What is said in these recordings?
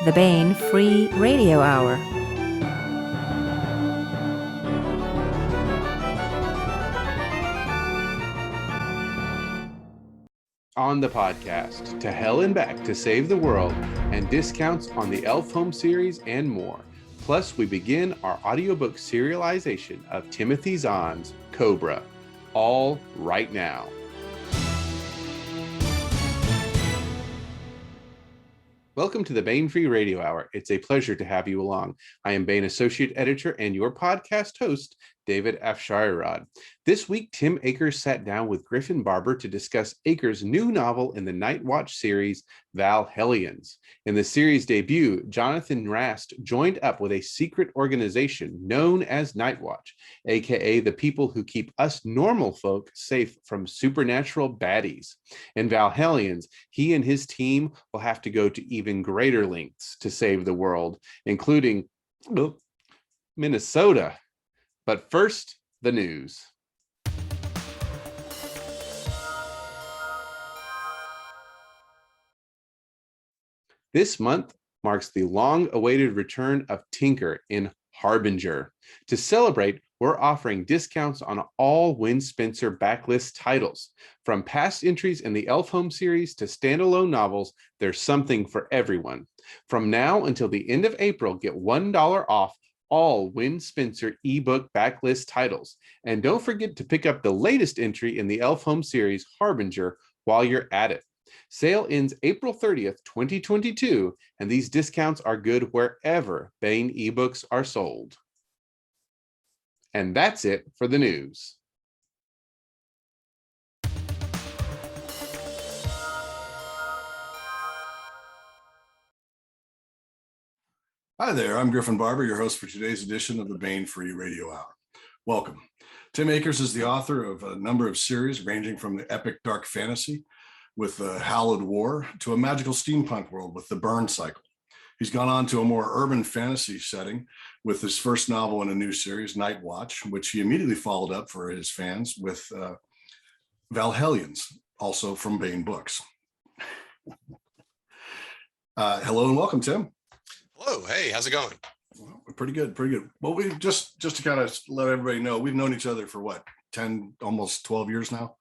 the Baen Free Radio Hour. On the podcast, To Hell and Back to Save the World, and discounts on the Elf Home series and more. Plus, we begin our audiobook serialization of Timothy Zahn's Cobra, all right now. Welcome to the Baen Free Radio Hour. It's a pleasure to have you along. I am Baen Associate Editor and your podcast host, David Afsharirad. This week, Tim Akers sat down with Griffin Barber to discuss Akers' new novel in the Night Watch series, Valhellions. In the series debut, Jonathan Rast joined up with a secret organization known as Night Watch, aka the people who keep us normal folk safe from supernatural baddies. In Valhellions, he and his team will have to go to even greater lengths to save the world, including Minnesota. But first, the news. This month marks the long-awaited return of Tinker in Harbinger. To celebrate, we're offering discounts on all Win Spencer backlist titles. From past entries in the Elf Home series to standalone novels, there's something for everyone. From now until the end of April, get $1 off all Win Spencer ebook backlist titles. And don't forget to pick up the latest entry in the Elf Home series, Harbinger, while you're at it. Sale ends April 30th, 2022, and these discounts are good wherever Baen ebooks are sold. And that's it for the news. Hi there, I'm Griffin Barber, your host for today's edition of the Baen Free Radio Hour. Welcome. Tim Akers is the author of a number of series ranging from the epic dark fantasy with the Hallowed War to a magical steampunk world with the Burn Cycle. He's gone on to a more urban fantasy setting with his first novel in a new series, Night Watch, which he immediately followed up for his fans with Valhellions, also from Baen Books. Hello and welcome, Tim. Hello. Hey, how's it going? Well, pretty good, pretty good. Well, we just to kind of let everybody know, we've known each other for what, 10, almost 12 years now?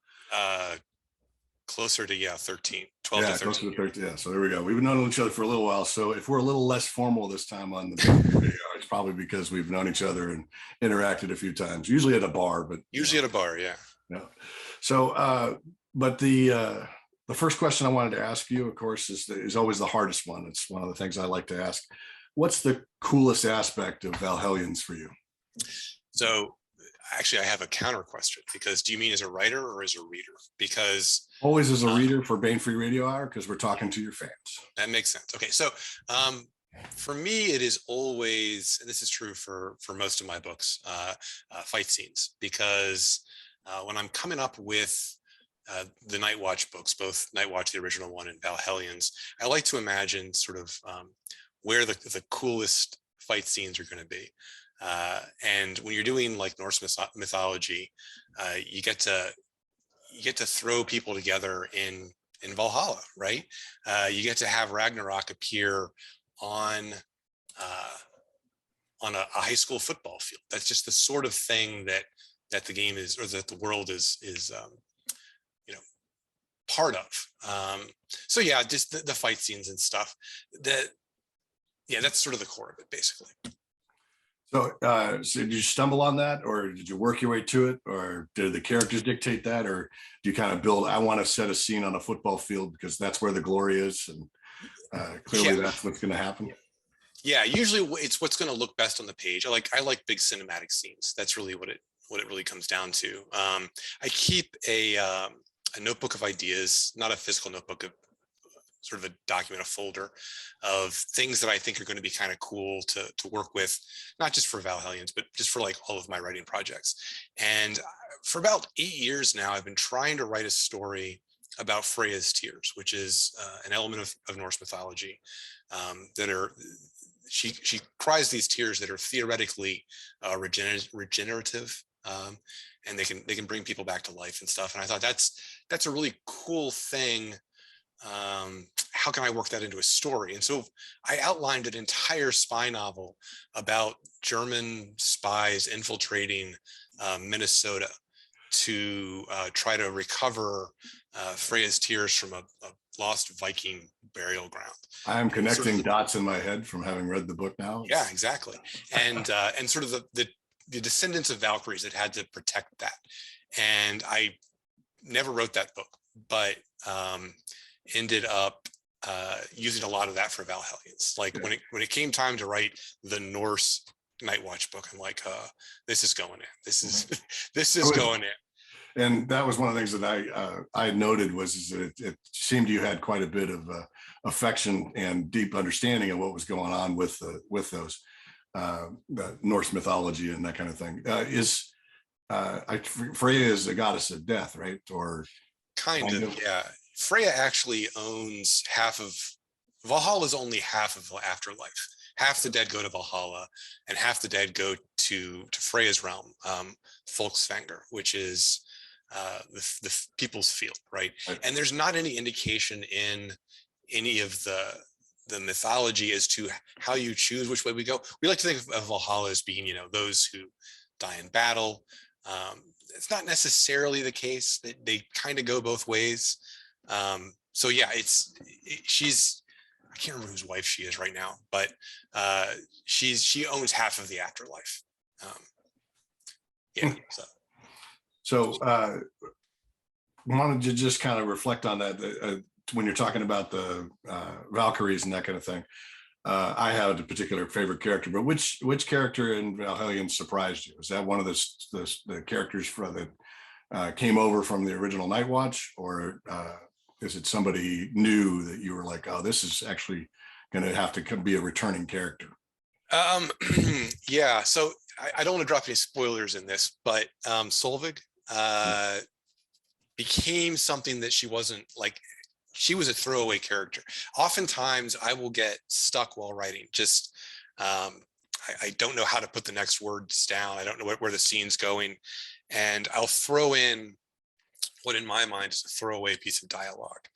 Closer to 13, 12 to 13. Closer to 13. Yeah, so there we go. We've known each other for a little while. So if we're a little less formal this time on the video, it's probably because we've known each other and interacted a few times, usually at a bar, but usually at a bar, yeah. Yeah. So, but the first question I wanted to ask you, of course, is always the hardest one. It's one of the things I like to ask. What's the coolest aspect of Valhellions for you? So actually, I have a counter question, because do you mean as a writer or as a reader? Because always as a reader for Baen Free Radio Hour, because we're talking to your fans. That makes sense. Okay, so for me, it is always, and this is true for most of my books, fight scenes, because when I'm coming up with the Night Watch books, both Night Watch, the original one, and Valhellions, I like to imagine sort of where the coolest fight scenes are going to be. And when you're doing like Norse mythology, you get to throw people together in Valhalla, right? You get to have Ragnarok appear on a high school football field. That's just the sort of thing that the game is, or that the world is part of. So yeah, just the fight scenes and stuff. That's sort of the core of it, basically. So, so did you stumble on that, or did you work your way to it, or did the characters dictate that, or do you kind of build, I want to set a scene on a football field because that's where the glory is, and clearly that's what's going to happen? Yeah, usually it's what's going to look best on the page. I like big cinematic scenes. That's really what it really comes down to. I keep a notebook of ideas, not a physical notebook, of sort of a document, a folder of things that I think are going to be kind of cool to work with, not just for Valhellions, but just for like all of my writing projects. And for about 8 years now, I've been trying to write a story about Freya's tears, which is an element of Norse mythology that are, she cries these tears that are theoretically regenerative, and they can bring people back to life and stuff. And I thought that's a really cool thing how can I work that into a story? And so I outlined an entire spy novel about German spies infiltrating Minnesota to try to recover Freya's tears from a lost Viking burial ground. I'm connecting sort of dots in my head from having read the book now. Yeah, exactly. And sort of the descendants of Valkyries that had to protect that. And I never wrote that book, but ended up using a lot of that for Valhellions. Like when it came time to write the Norse Night Watch book, I'm like, this is going in. This is going in. And that was one of the things that I noted was that it seemed you had quite a bit of affection and deep understanding of what was going on with those the Norse mythology and that kind of thing. Freya is a goddess of death, right? Or kind of, yeah. Freya actually owns half of Valhalla. Is only half of the afterlife. Half the dead go to Valhalla, and half the dead go to Freya's realm, Folksvanger, which is the people's field, right? And there's not any indication in any of the mythology as to how you choose which way we go. We like to think of Valhalla as being, those who die in battle. It's not necessarily the case. That they kind of go both ways. So yeah, she's, I can't remember whose wife she is right now, but she owns half of the afterlife. Yeah. So wanted to just kind of reflect on that when you're talking about the Valkyries and that kind of thing. I had a particular favorite character, but which character in Valhellion surprised you? Is that one of the characters that came over from the original Night Watch, or is it somebody new that you were like, oh, this is actually going to have to be a returning character? Yeah, so I don't want to drop any spoilers in this, but Solveig became something that she wasn't. Like, she was a throwaway character. Oftentimes I will get stuck while writing. Just I don't know how to put the next words down. I don't know where the scene's going. And I'll throw in what in my mind is a throwaway piece of dialogue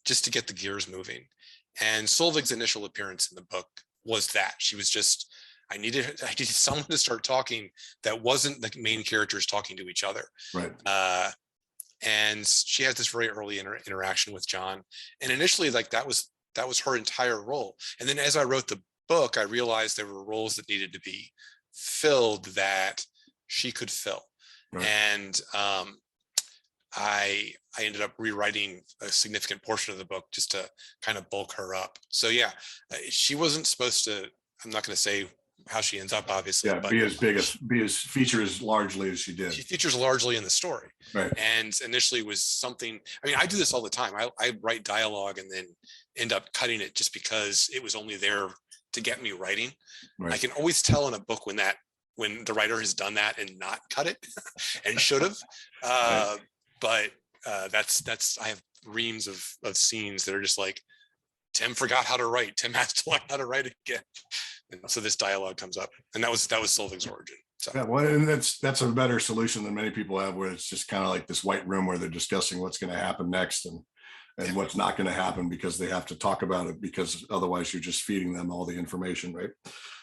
just to get the gears moving. And Solveig's initial appearance in the book was that. She was just, I needed someone to start talking that wasn't the main characters talking to each other. Right. And she has this very early interaction with John. And initially, like, that was her entire role. And then as I wrote the book, I realized there were roles that needed to be filled that she could fill. Right. And I ended up rewriting a significant portion of the book just to kind of bulk her up. So yeah, she wasn't supposed to, I'm not going to say how she ends up, obviously. Yeah, but be as features largely as she did. She features largely in the story. Right. And initially was something, I mean, I do this all the time. I write dialogue and then end up cutting it just because it was only there to get me writing. Right. I can always tell in a book when the writer has done that and not cut it and should have. Right. But that's I have reams of scenes that are just like, Tim forgot how to write. Tim has to learn how to write again. And so this dialogue comes up, and that was Solveig's origin. So. Yeah, well, and that's a better solution than many people have, where it's just kind of like this white room where they're discussing what's going to happen next and what's not going to happen, because they have to talk about it, because otherwise you're just feeding them all the information, right?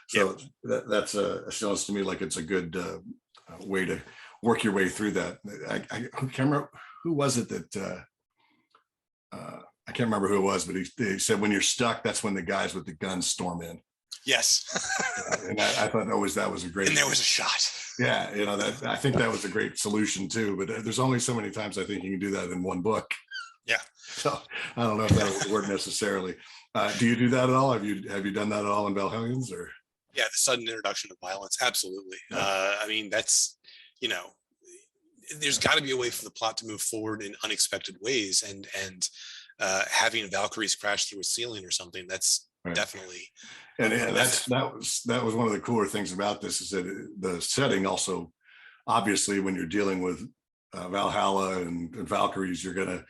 So that sounds to me like it's a good way to work your way through that. I can't remember who was it that I can't remember who it was, but he said, when you're stuck, that's when the guys with the guns storm in. Yes. And I thought that was a great. And there was a shot. Yeah, I think that was a great solution too. But there's only so many times I think you can do that in one book. Yeah. So I don't know if that would work necessarily. Do you do that at all? Have you done that at all in Valhellions, or? Yeah, the sudden introduction of violence, absolutely. I mean, that's, there's got to be a way for the plot to move forward in unexpected ways, and having Valkyries crash through a ceiling or something, that's right. Definitely. And that was one of the cooler things about this, is that the setting also, obviously, when you're dealing with Valhalla and Valkyries, you're gonna,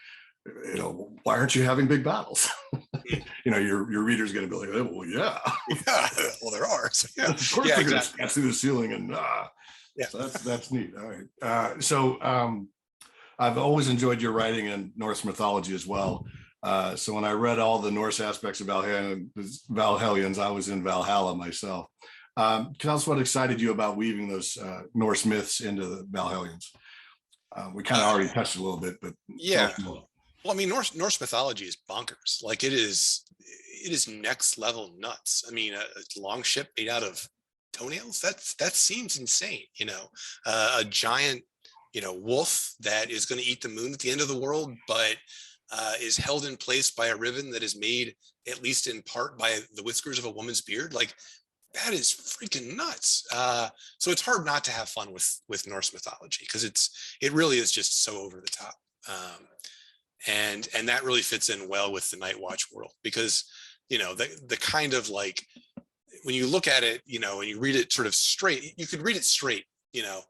why aren't you having big battles? Your reader's gonna be like, oh, well, yeah, well, there are. So, yeah, of course, they're gonna pass through the ceiling, and yeah, so that's neat. All right, so I've always enjoyed your writing in Norse mythology as well. So when I read all the Norse aspects of Valhellions, I was in Valhalla myself. Tell us what excited you about weaving those Norse myths into the Valhellions. We kind of already touched a little bit, but yeah. Well, I mean, Norse mythology is bonkers. Like it is next level nuts. I mean, a long ship made out of toenails. That seems insane. A giant, wolf that is going to eat the moon at the end of the world, but is held in place by a ribbon that is made at least in part by the whiskers of a woman's beard. Like that is freaking nuts. So it's hard not to have fun with Norse mythology because it really is just so over the top. And that really fits in well with the Night Watch world because, the kind of like, when you look at it, and you read it sort of straight, you could read it straight, yeah.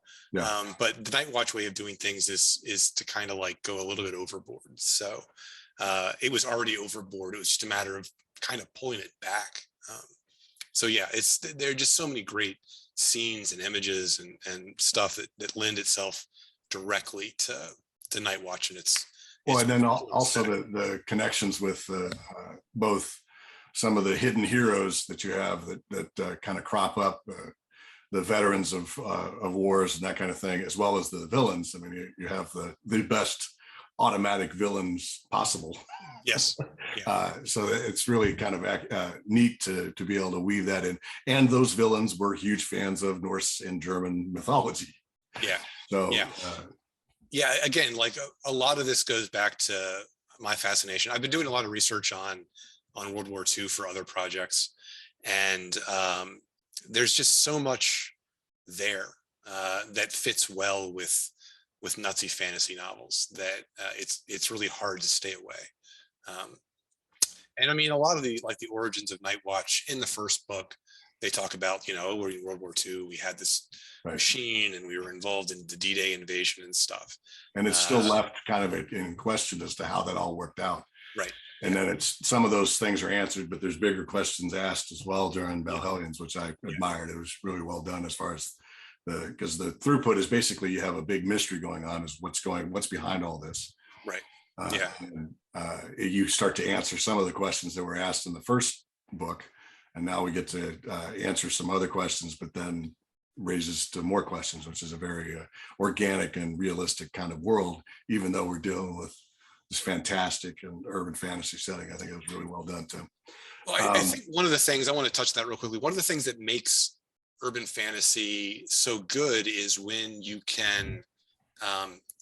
But the Night Watch way of doing things is to kind of like go a little bit overboard. So it was already overboard. It was just a matter of kind of pulling it back. So yeah, there are just so many great scenes and images and stuff that lend itself directly to Night Watch and its well, and then also the connections with both some of the hidden heroes that you have that kind of crop up, the veterans of wars and that kind of thing, as well as the villains. I mean, you have the best automatic villains possible. Yes. Yeah. So it's really kind of neat to be able to weave that in. And those villains were huge fans of Norse and German mythology. Yeah. So yeah. Yeah, again, like a lot of this goes back to my fascination. I've been doing a lot of research on World War II for other projects, and there's just so much there that fits well with Nazi fantasy novels that it's really hard to stay away. And I mean, a lot of the origins of Night Watch in the first book, they talk about, we're in World War II, we had this machine and we were involved in the D-Day invasion and stuff. And it's still left kind of in question as to how that all worked out. Right. And then some of those things are answered, but there's bigger questions asked as well during Valhellions, which I admired. It was really well done as far as because the throughput is basically you have a big mystery going on is what's behind all this. Right. You start to answer some of the questions that were asked in the first book. And now we get to answer some other questions, but then raises to more questions, which is a very organic and realistic kind of world, even though we're dealing with this fantastic and urban fantasy setting. I think it was really well done, Tim. Well, I think one of the things, I want to touch that real quickly, one of the things that makes urban fantasy so good is when you can,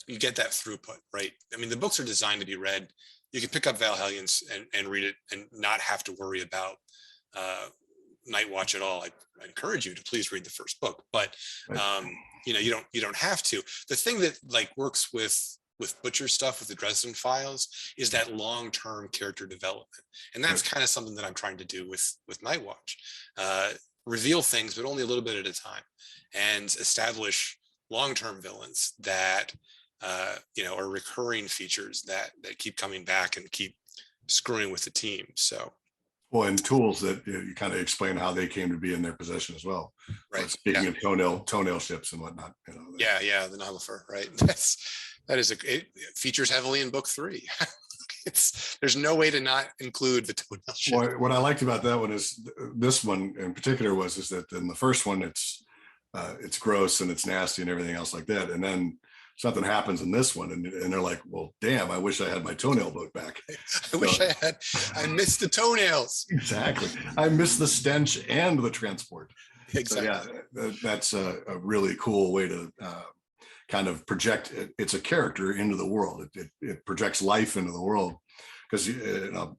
you get that throughput, right? I mean, the books are designed to be read. You can pick up Valhellions and read it and not have to worry about Night Watch at all. I encourage you to please read the first book, but you don't have to. The thing that works with Butcher stuff, with the Dresden Files, is that long-term character development, and that's kind of something that I'm trying to do with Night Watch. Reveal things, but only a little bit at a time, and establish long-term villains that are recurring features that keep coming back and keep screwing with the team. So. Well, and tools that you kind of explain how they came to be in their possession as well. Right. Speaking of toenail ships and whatnot. Yeah, the Nihilfer, right? It features heavily in book 3. There's no way to not include the toenail ship. Well, what I liked about that one is this one in particular is that in the first one it's gross and it's nasty and everything else like that, and then something happens in this one and they're like, well, damn, I wish I had my toenail boat back. I missed the toenails. Exactly. I missed the stench and the transport. Exactly. So, that's a really cool way to kind of project it's a character into the world. It projects life into the world, because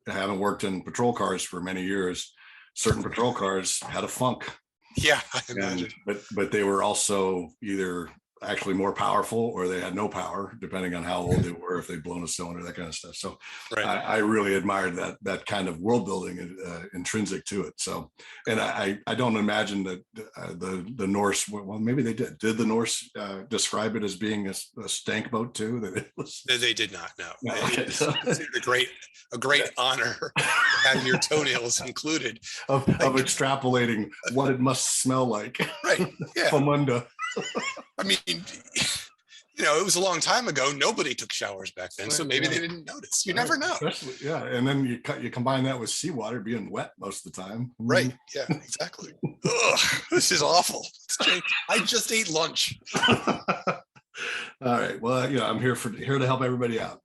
having worked in patrol cars for many years, certain patrol cars had a funk. Yeah, I imagine. But they were also either actually more powerful or they had no power, depending on how old they were, if they'd blown a cylinder, that kind of stuff. So I really admired that kind of world building intrinsic to it. So, and I don't imagine that the Norse, well, maybe they did the Norse describe it as being a stank boat too? That it was. They did not. No. Okay. It's a great honor having your toenails included of extrapolating what it must smell like. Right. Yeah. Famunda. I mean, it was a long time ago. Nobody took showers back then, so maybe they didn't notice. You never know. Especially, yeah. And then you combine that with seawater being wet most of the time. Right. Yeah, exactly. Ugh, this is awful. I just ate lunch. All right. Well, I'm here to help everybody out.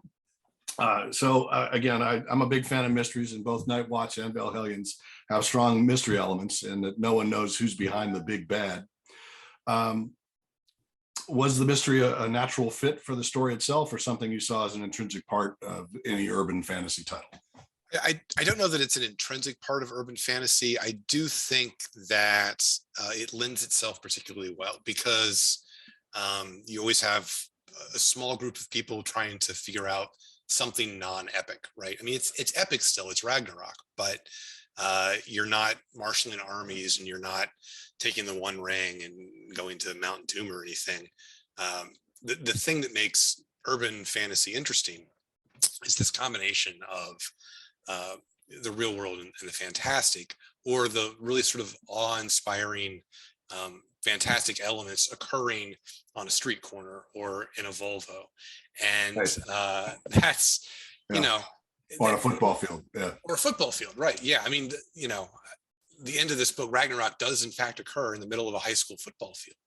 Again, I'm a big fan of mysteries, and both Night Watch and Valhellions have strong mystery elements, and that no one knows who's behind the big bad. Was the mystery a natural fit for the story itself, or something you saw as an intrinsic part of any urban fantasy title? I don't know that it's an intrinsic part of urban fantasy. I do think that it lends itself particularly well because you always have a small group of people trying to figure out something non-epic, right? I mean, it's epic still, it's Ragnarok, but you're not marshaling armies, and you're not taking the One Ring and going to Mount Doom or anything. The thing that makes urban fantasy interesting is this combination of the real world and the fantastic, or the really sort of awe-inspiring fantastic elements occurring on a street corner or in a Volvo. And that's, on a football field. Yeah. Or a football field. Right. Yeah. I mean, the end of this book, Ragnarok, does in fact occur in the middle of a high school football field.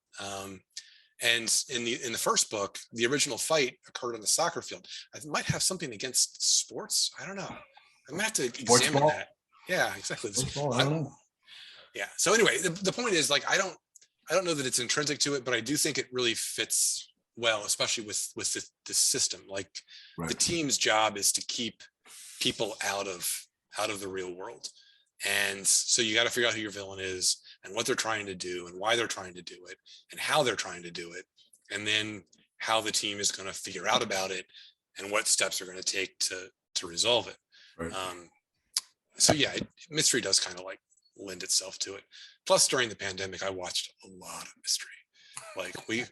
And in the first book, the original fight occurred on the soccer field. I might have something against sports. I don't know. I'm gonna have to examine that. Yeah, exactly. I don't know. Yeah. So anyway, the point is, like, I don't know that it's intrinsic to it, but I do think it really fits well, especially with the system. Like, the team's job is to keep people out of the real world. And so you got to figure out who your villain is and what they're trying to do and why they're trying to do it and how they're trying to do it. And then how the team is going to figure out about it and what steps they're going to take to resolve it. Right. So yeah, mystery does kind of like lend itself to it. Plus, during the pandemic, I watched a lot of mystery. Like we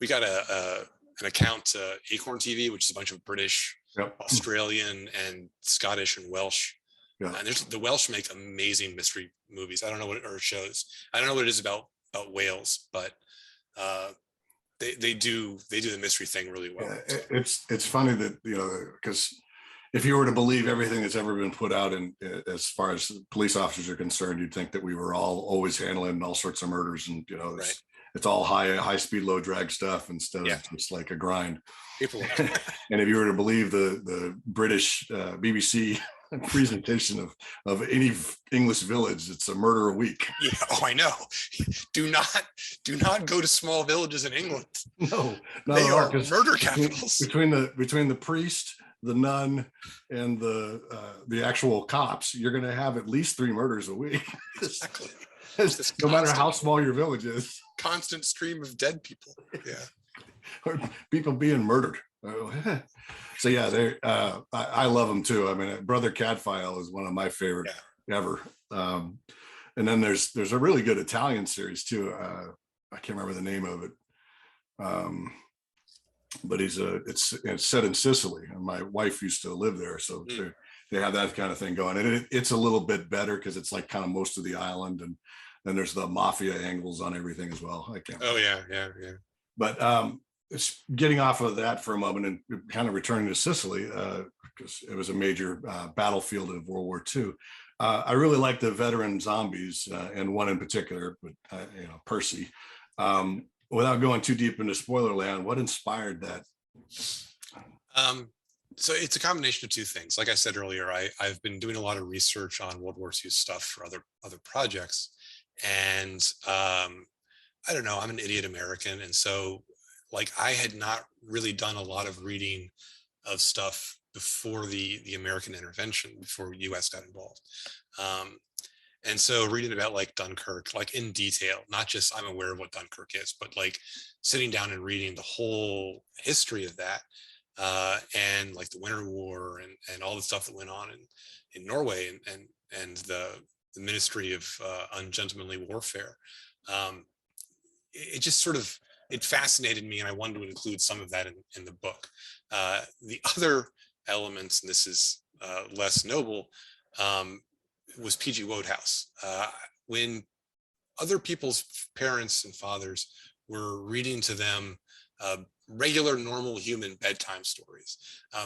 got an account to Acorn TV, which is a bunch of British, Australian, and Scottish and Welsh. Yeah. And the Welsh make amazing mystery movies. I don't know or shows. I don't know what it is about Wales, but they do the mystery thing really well. Yeah, it's funny that because if you were to believe everything that's ever been put out in as far as police officers are concerned, you'd think that we were all always handling all sorts of murders, and it's all high speed, low drag stuff instead of just like a grind. And if you were to believe the British BBC presentation of any English village, it's a murder a week. Yeah, I know. Do not go to small villages in England. No, they are murder capitals. Between the priest, the nun, and the actual cops, you're going to have at least 3 murders a week. Exactly. No matter how small your village is. Constant stream of dead people. Yeah. Or people being murdered. So yeah, I love them too. I mean, Brother Cadfael is one of my favorite ever. And then there's a really good Italian series too. I can't remember the name of it. But it's set in Sicily, and my wife used to live there, so they have that kind of thing going. And it's a little bit better because it's like kind of most of the island, and then there's the mafia angles on everything as well. Oh yeah. But it's getting off of that for a moment and kind of returning to Sicily, because it was a major battlefield of World War II. I really like the veteran zombies, and one in particular, but Percy. Without going too deep into spoiler land, what inspired that? So it's a combination of 2 things. Like I said earlier, I've been doing a lot of research on World War II stuff for other projects, and I don't know, I'm an idiot American, and so like I had not really done a lot of reading of stuff before the American intervention, before US got involved. And so reading about like Dunkirk, like in detail, not just I'm aware of what Dunkirk is, but like sitting down and reading the whole history of that, and like the Winter War and all the stuff that went on in Norway and the Ministry of Ungentlemanly Warfare. It just sort of, it fascinated me, and I wanted to include some of that in the book. The other elements, and this is less noble, was P.G. Wodehouse. When other people's parents and fathers were reading to them regular, normal human bedtime stories.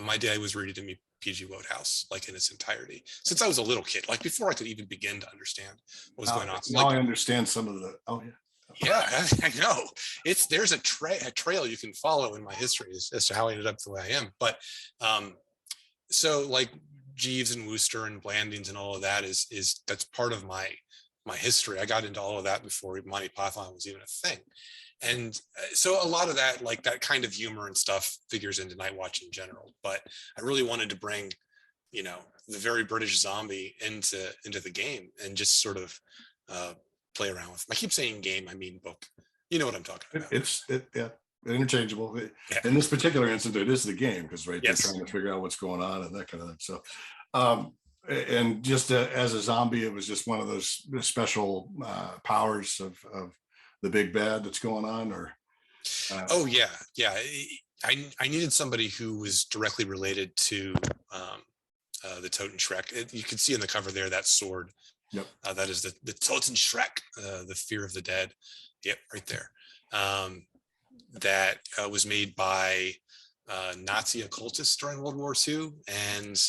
My dad was reading to me P.G. Wodehouse, like in its entirety, since I was a little kid, like before I could even begin to understand what was going on. So, now like, I understand some of the, oh yeah. yeah, I know. There's a trail you can follow in my history as to how I ended up the way I am. But so like Jeeves and Wooster and Blandings and all of that is that's part of my history. I got into all of that before Monty Python was even a thing. And so a lot of that, like that kind of humor and stuff, figures into Night Watch in general. But I really wanted to bring, you know, the very British zombie into the game and just sort of play around with. I keep saying game, I mean book. You know what I'm talking about. Yeah, interchangeable. Yeah. In this particular instance, it is the game because Yes. they're trying to figure out what's going on and that kind of thing. So, and just as a zombie, it was just one of those special powers of the big bad that's going on, or oh yeah. I needed somebody who was directly related to the Totenschreck. You can see in the cover there that sword. Yep. That is the Totenschreck, the fear of the dead. Yep, right there. That was made by Nazi occultists during World War II, and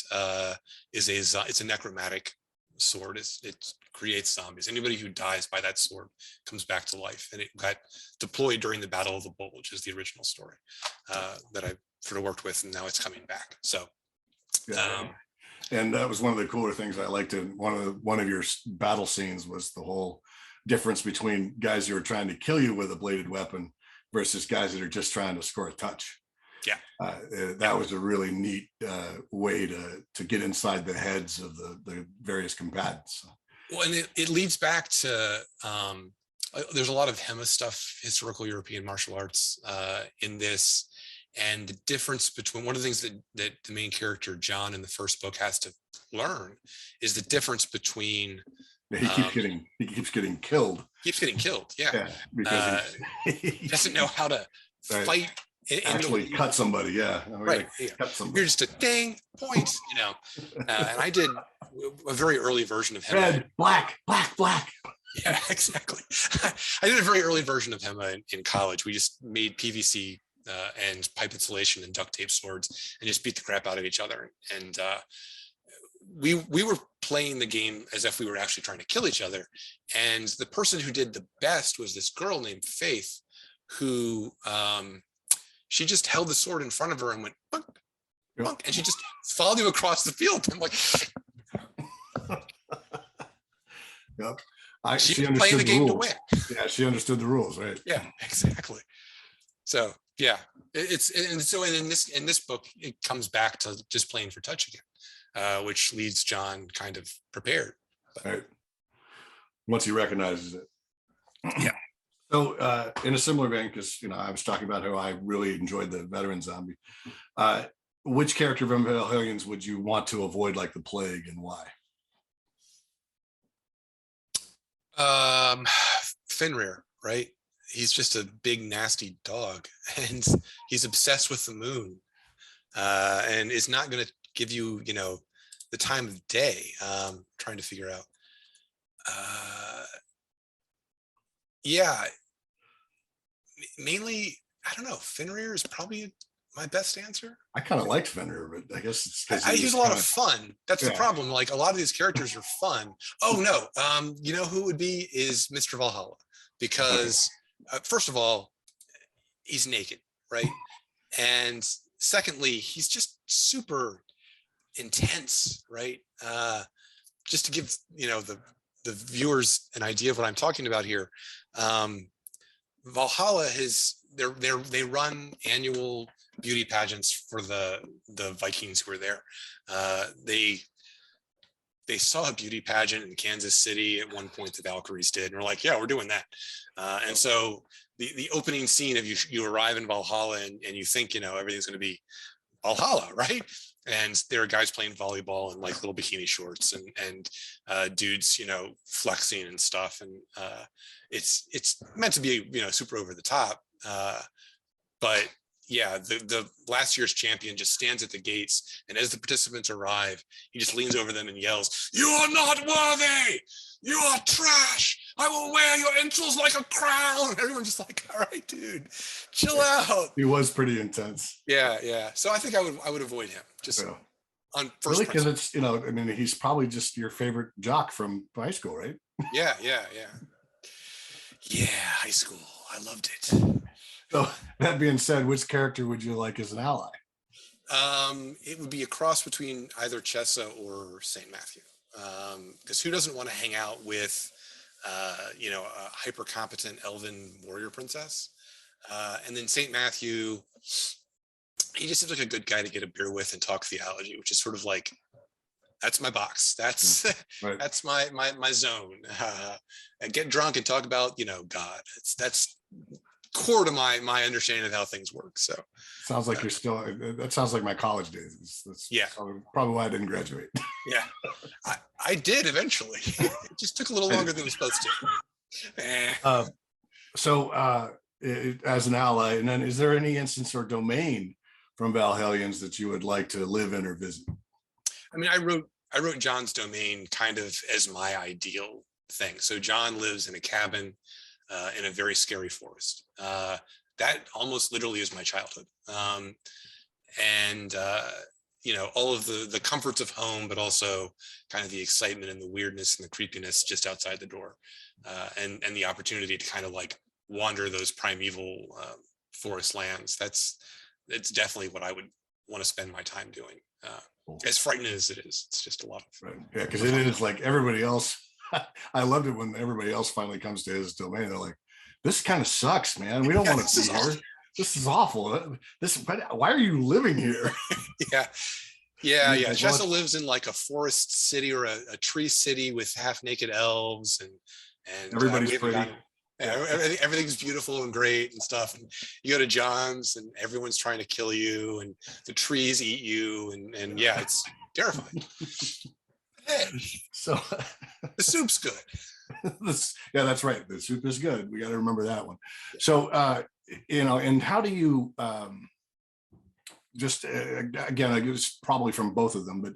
it's a necromantic sword. It creates zombies. Anybody who dies by that sword comes back to life, and it got deployed during the Battle of the Bulge, which is the original story that I sort of worked with, and now it's coming back. So, and that was one of the cooler things I liked in one of your battle scenes was the whole difference between guys who are trying to kill you with a bladed weapon versus guys that are just trying to score a touch. Yeah, that was a really neat way to get inside the heads of the various combatants. Well, and it leads back to there's a lot of HEMA stuff, historical European martial arts in this, and the difference between one of the things that the main character John in the first book has to learn is the difference between. He keeps getting killed. Keeps getting killed, yeah, because he doesn't know how to fight. Actually cut somebody, yeah. Right. Yeah. Cut somebody. You're just a ding point, you know. And I did a very early version of HEMA. Red, black. Yeah, exactly. I did a very early version of HEMA in college. We just made PVC and pipe insulation and duct tape swords and just beat the crap out of each other. And we were playing the game as if we were actually trying to kill each other. And the person who did the best was this girl named Faith, who she just held the sword in front of her and went bunk, bunk, and she just followed you across the field. I'm like, yep. She was playing the game to win. Yeah, she understood the rules, right? Yeah, exactly. So yeah, so in this book, it comes back to just playing for touch again, which leads John kind of prepared. Right. Once he recognizes it. Yeah. So in a similar vein, because I was talking about how I really enjoyed the veteran zombie. Which character from Valhellions would you want to avoid like the plague, and why? Fenrir, right? He's just a big nasty dog, and he's obsessed with the moon, and is not going to give you, the time of day. Trying to figure out. Yeah, mainly, I don't know. Fenrir is probably my best answer. I kind of liked Fenrir, but I guess it's because he's a lot of fun. That's the problem. Like a lot of these characters are fun. Oh no, you know who would be is Mr. Valhalla, because first of all, he's naked, right? And secondly, he's just super intense, right? Just to give the viewers an idea of what I'm talking about here. Valhalla they run annual beauty pageants for the Vikings who are there. They saw a beauty pageant in Kansas City at one point. The Valkyries did, and we're like, yeah, we're doing that. And so the opening scene of you arrive in Valhalla and you think everything's going to be Valhalla, right? And there are guys playing volleyball in like little bikini shorts and dudes, flexing and stuff. And it's meant to be, super over the top. But yeah, the last year's champion just stands at the gates, and as the participants arrive, he just leans over them and yells, "You are not worthy!" "You are trash. I will wear your entrails like a crown." And everyone's just like, "All right, dude, chill out." He was pretty intense. Yeah. So I think I would avoid him just Yeah. on first Really, because principle. it's, I mean, he's probably just your favorite jock from high school, right? Yeah. High school. I loved it. So that being said, which character would you like as an ally? It would be a cross between either Chessa or Saint Matthew. Because who doesn't want to hang out with, a hyper competent elven warrior princess? And then Saint Matthew, he just seems like a good guy to get a beer with and talk theology, which is sort of like, that's my box. That's Right. that's my zone. And get drunk and talk about God. That's core to my understanding of how things work. So Sounds like you're still. That sounds like my college days. That's Yeah. probably why I didn't graduate. yeah, I did eventually. It just took a little longer than it was supposed to. As an ally, and then is there any instance or domain from Valhellions that you would like to live in or visit? I mean, I wrote John's domain kind of as my ideal thing. So John lives in a cabin in a very scary forest. That almost literally is my childhood. And all of the comforts of home, but also kind of the excitement and the weirdness and the creepiness just outside the door, and the opportunity to kind of like wander those primeval forest lands. It's definitely what I would want to spend my time doing. As frightening as it is, it's just a lot of right. Yeah, because it is like everybody else. I loved it when everybody else finally comes to his domain. They're like, "This kind of sucks, man. We don't want to be here. This is awful. Why are you living here?" Yeah. Chessa lives in like a forest city or a tree city with half naked elves, and everybody's pretty. Everything's beautiful and great and stuff. And you go to John's and everyone's trying to kill you and the trees eat you. And yeah, it's terrifying. Hey, so the soup's good. That's right. The soup is good. We got to remember that one. So, and how do you, again, I guess probably from both of them, but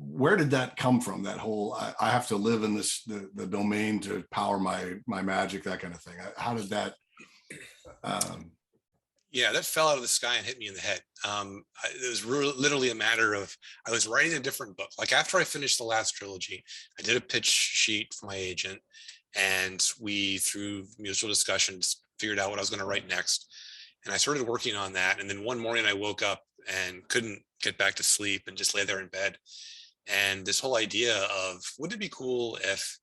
where did that come from? That whole, I have to live in the domain to power my magic, that kind of thing. How did that? That fell out of the sky and hit me in the head. It was literally a matter of, I was writing a different book. Like after I finished the last trilogy, I did a pitch sheet for my agent, and we, through mutual discussions, figured out what I was going to write next. And I started working on that. And then one morning I woke up and couldn't get back to sleep and just lay there in bed. And this whole idea of, wouldn't it be cool if,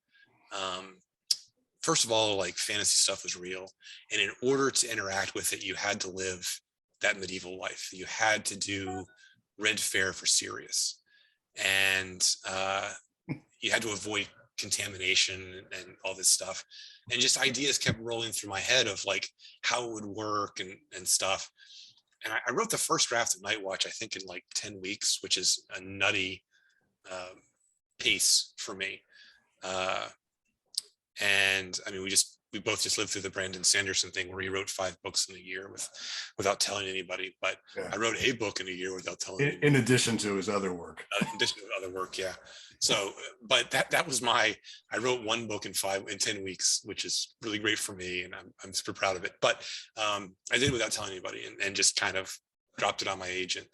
first of all, like fantasy stuff was real. And in order to interact with it, you had to live that medieval life. You had to do red fare for Sirius. And you had to avoid contamination and all this stuff. And just ideas kept rolling through my head of like how it would work and stuff. And I wrote the first draft of Night Watch, I think in like 10 weeks, which is a nutty pace for me. And I mean, we both just lived through the Brandon Sanderson thing where he wrote 5 books in a year without telling anybody. But yeah. I wrote a book in a year without telling anybody. In addition to his other work. Yeah. So, but that was I wrote 1 book in 10 weeks, which is really great for me, and I'm super proud of it. But I did it without telling anybody, and just kind of dropped it on my agent,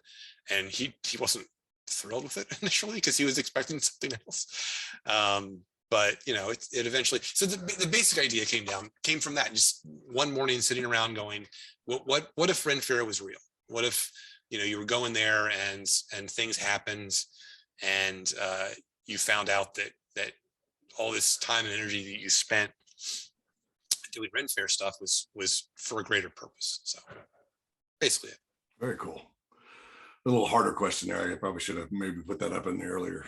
and he wasn't thrilled with it initially because he was expecting something else. But it eventually. So the basic idea came from that. Just one morning sitting around going, what if Ren Fair was real? What if you were going there and things happened, and you found out that all this time and energy that you spent doing Ren Fair stuff was for a greater purpose. So basically it. Very cool. A little harder question there. I probably should have maybe put that up in the earlier.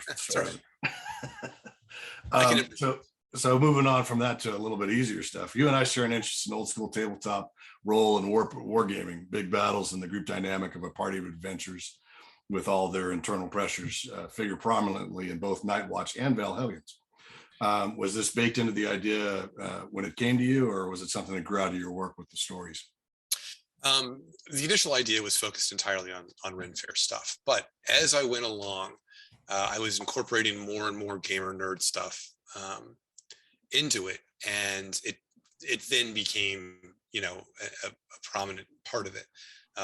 So moving on from that to a little bit easier stuff. You and I share an interest in old school tabletop role and wargaming, big battles, and the group dynamic of a party of adventurers with all their internal pressures figure prominently in both Night Watch and Valhellions. Was this baked into the idea when it came to you, or was it something that grew out of your work with the stories? The initial idea was focused entirely on Ren Fair stuff, but as I went along, I was incorporating more and more gamer nerd stuff. into it, and it then became, a prominent part of it.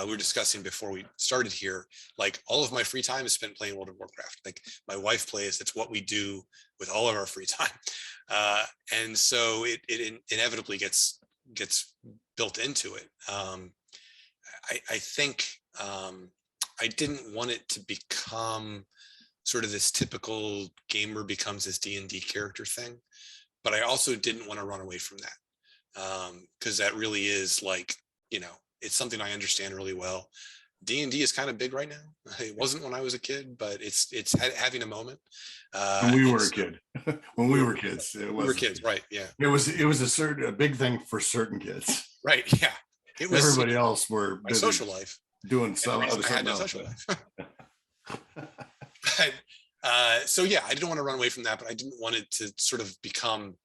We were discussing before we started here, like all of my free time is spent playing World of Warcraft. Like my wife plays, it's what we do with all of our free time. And so it inevitably gets built into it. I think I didn't want it to become sort of this typical gamer becomes this D&D character thing, but I also didn't want to run away from that, because that really is like, it's something I understand really well. D&D is kind of big right now. It wasn't when I was a kid, but it's having a moment. When we were a kid, when we were kids, we were kids, right? Yeah, it was a big thing for certain kids, right? Yeah, it was. Everybody else were my social life doing some other I had no social life. But, so yeah, I didn't want to run away from that, but I didn't want it to sort of become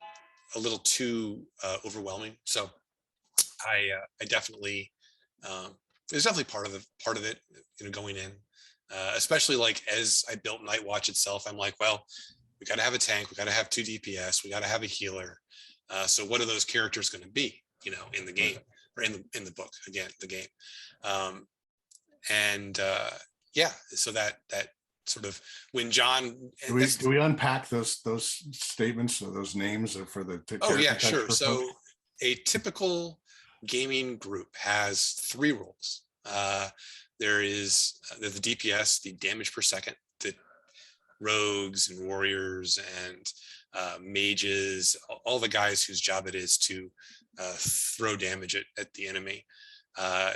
a little too overwhelming. So I definitely. It was definitely part of it, going in, especially like as I built Night Watch itself. I'm like, well, we got to have a tank, we got to have 2 DPS, we got to have a healer. So what are those characters going to be, in the game or in the book? Again, the game, yeah. So that sort of when John. Do we unpack those statements or those names for the? Oh yeah, sure. So a typical gaming group has 3 roles. There's the DPS, the damage per second, the rogues and warriors and mages, all the guys whose job it is to throw damage at the enemy.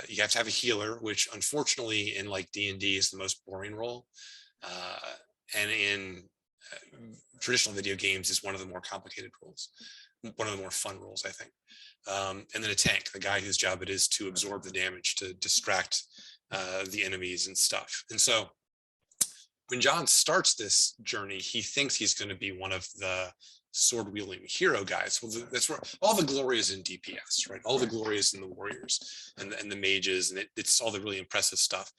You have to have a healer, which unfortunately in like D&D is the most boring role, and in traditional video games is one of the more complicated roles, one of the more fun roles, I think. And then a tank, the guy whose job it is to absorb the damage, to distract the enemies and stuff. And so when John starts this journey, he thinks he's going to be one of the sword wielding hero guys. Well, that's where all the glory is in DPS, right? All the glory is in the warriors and the mages, and it's all the really impressive stuff.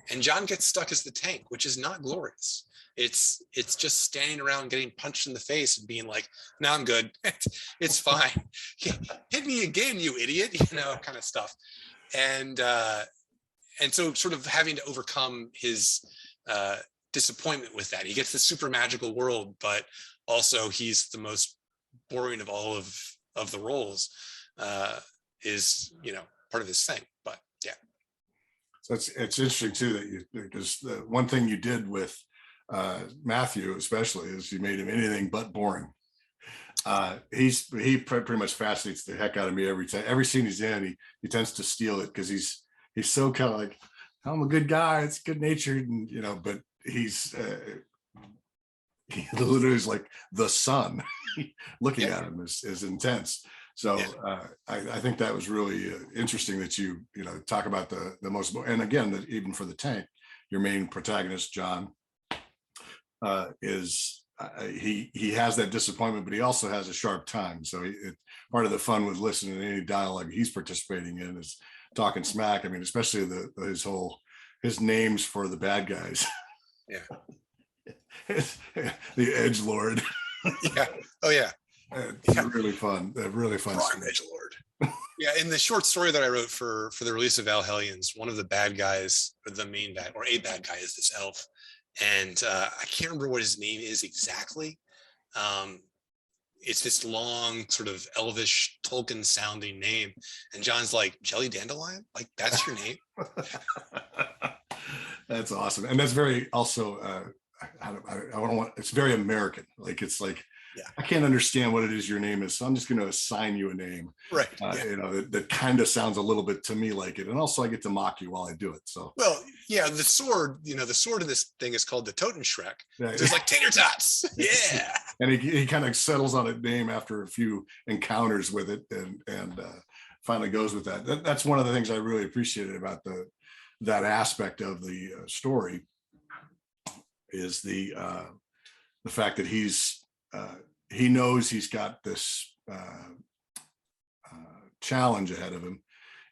And John gets stuck as the tank, which is not glorious. It's just standing around getting punched in the face and being like, no, I'm good. It's fine. Hit me again, you idiot, kind of stuff. And so sort of having to overcome his disappointment with that. He gets the super magical world, but also he's the most boring of all of the roles, is, part of his thing. But yeah. So it's interesting too because the one thing you did with Matthew especially is you made him anything but boring. He pretty much fascinates the heck out of me every time. Every scene he's in, he tends to steal it because he's so kind of like, I'm a good guy, it's good natured, and but he's he literally is like the sun. Looking at him is intense. So I think that was really interesting that you talk about the most, and again that even for the tank, your main protagonist John is he has that disappointment, but he also has a sharp tongue. So part of the fun with listening to any dialogue he's participating in is talking smack. I mean, especially his names for the bad guys. Yeah. The edgelord. Yeah. Oh yeah. Really fun. Really fun. Edgelord. Yeah. In the short story that I wrote for the release of Valhellions, one of the bad guys, or the main bad, or a bad guy, is this elf. And I can't remember what his name is exactly. It's this long, sort of elvish Tolkien sounding name. And John's like, Jelly Dandelion? Like, that's your name? That's awesome. And that's very also, I don't want, it's very American. Like, it's like, I can't understand what it is your name is, so I'm just going to assign you a name. Right. That kind of sounds a little bit to me like it. And also I get to mock you while I do it. So, well, yeah, the sword in this thing is called the Totenschreck. It's like tater tots. Yeah. And he kind of settles on a name after a few encounters with it and finally goes with that. That's one of the things I really appreciated about that aspect of the story is the fact that he knows he's got this challenge ahead of him,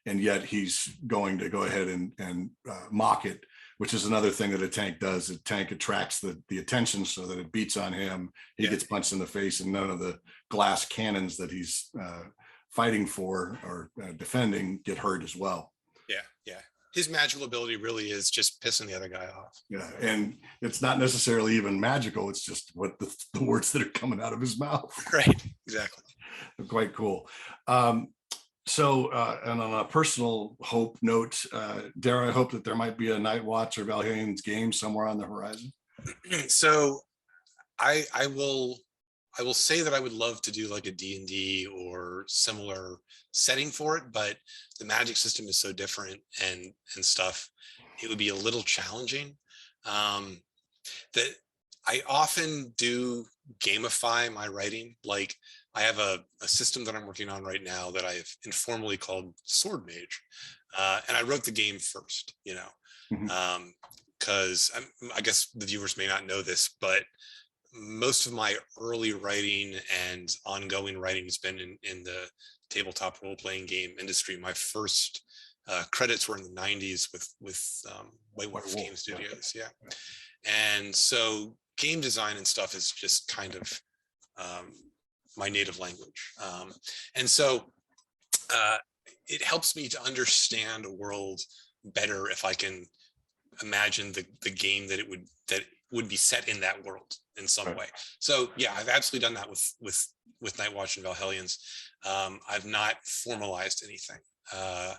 and yet he's going to go ahead and mock it, which is another thing that a tank does. A tank attracts the attention so that it beats on him. He gets punched in the face, and none of the glass cannons that he's fighting for or defending get hurt as well. Yeah. His magical ability really is just pissing the other guy off. Yeah, and it's not necessarily even magical. It's just what the words that are coming out of his mouth. Right, exactly. Quite cool. So, and on a personal hope note, dare I hope that there might be a Night Watch or Valhellions game somewhere on the horizon? So I will say that I would love to do like a D&D or similar setting for it, but the magic system is so different and stuff. It would be a little challenging. That I often do gamify my writing. Like I have a system that I'm working on right now that I've informally called Sword Mage. And I wrote the game first, because I guess the viewers may not know this, but most of my early writing and ongoing writing has been in the tabletop role-playing game industry. My first credits were in the 90s with White Wolf Game Studios. Yeah. And so game design and stuff is just kind of my native language. And so it helps me to understand a world better if I can imagine the game that would be set in that world in some way. So yeah, I've absolutely done that with Night Watch and Valhellions. I've not formalized anything. I'd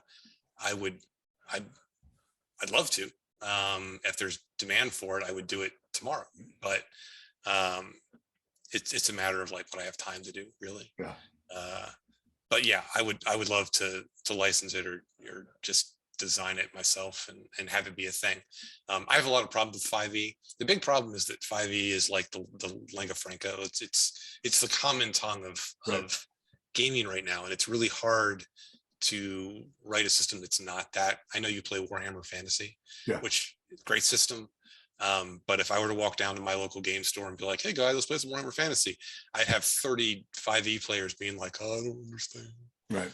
love to. If there's demand for it, I would do it tomorrow. But it's a matter of like what I have time to do, really. Yeah. But yeah, I would love to license it or just design it myself and have it be a thing. I have a lot of problems with 5e. The big problem is that 5e is like the lingua franca. It's the common tongue of gaming right now, and it's really hard to write a system that's not that. I know you play Warhammer Fantasy, which is a great system. But if I were to walk down to my local game store and be like, hey guys, let's play some Warhammer Fantasy, I'd have 30 5e players being like, oh, I don't understand. Right.